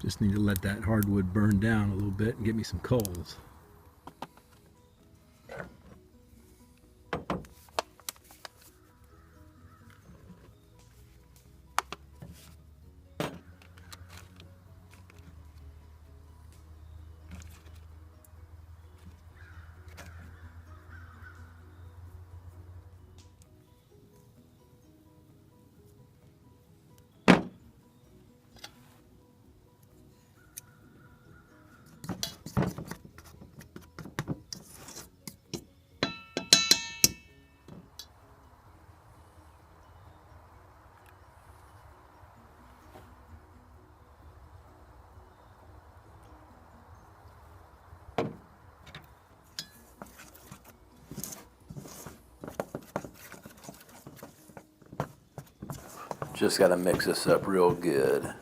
Just need to let that hardwood burn down a little bit and get me some coals. Just got to mix this up real good.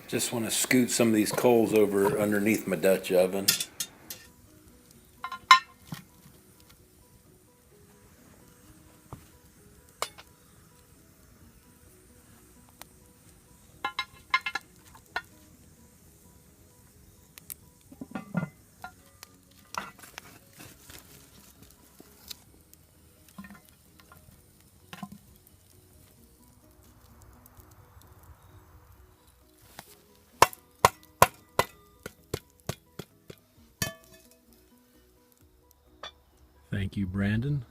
Just want to scoot some of these coals over underneath my Dutch oven. Thank you, Brandon.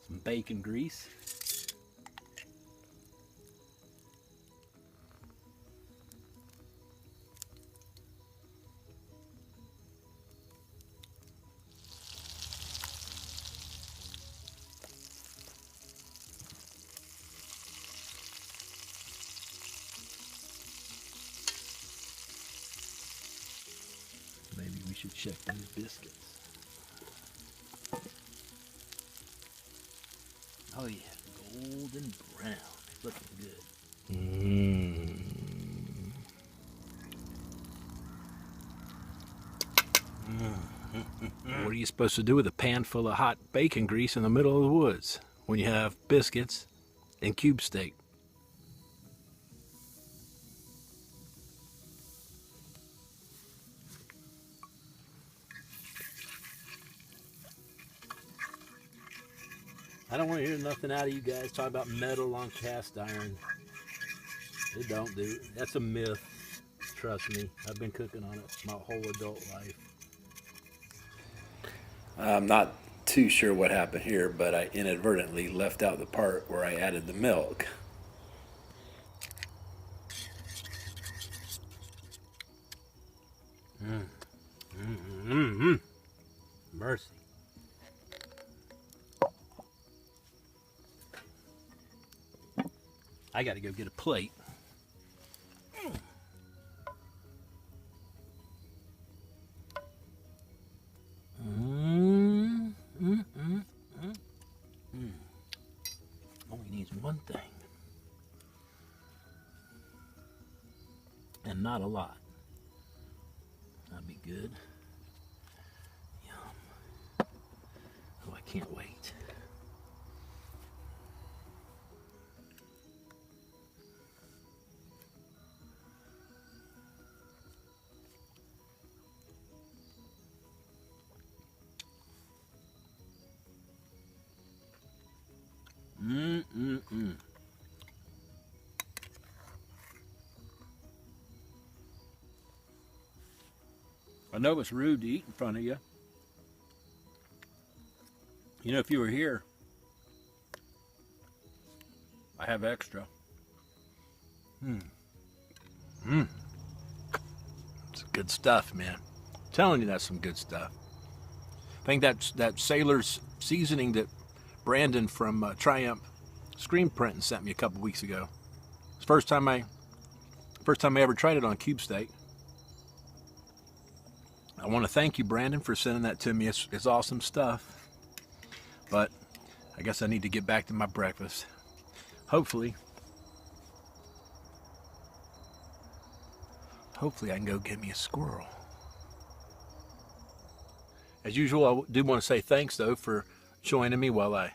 Some bacon grease. Maybe we should check these biscuits. Oh yeah, golden brown. Looking good. What are you supposed to do with a pan full of hot bacon grease in the middle of the woods when you have biscuits and cube steak? I don't want to hear nothing out of you guys talk about metal on cast iron. It don't do. That's a myth. Trust me. I've been cooking on it my whole adult life. I'm not too sure what happened here, but I inadvertently left out the part where I added the milk. Mercy. I got to go get a plate. Only needs one thing. And not a lot. That'd be good. Yum. Oh, I can't wait. I know it's rude to eat in front of you. You know, if you were here, I have extra. It's good stuff, man. I'm telling you, that's some good stuff. I think that's that Sailor's seasoning that Brandon from Triumph Screen Printing sent me a couple weeks ago. It's the first time I ever tried it on cube steak. I want to thank you, Brandon, for sending that to me. It's awesome stuff. But I guess I need to get back to my breakfast. Hopefully I can go get me a squirrel. As usual, I do want to say thanks, though, for joining me while I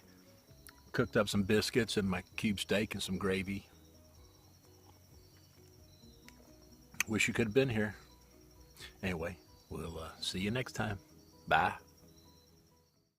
cooked up some biscuits and my cube steak and some gravy. Wish you could have been here. Anyway, we'll see you next time. Bye.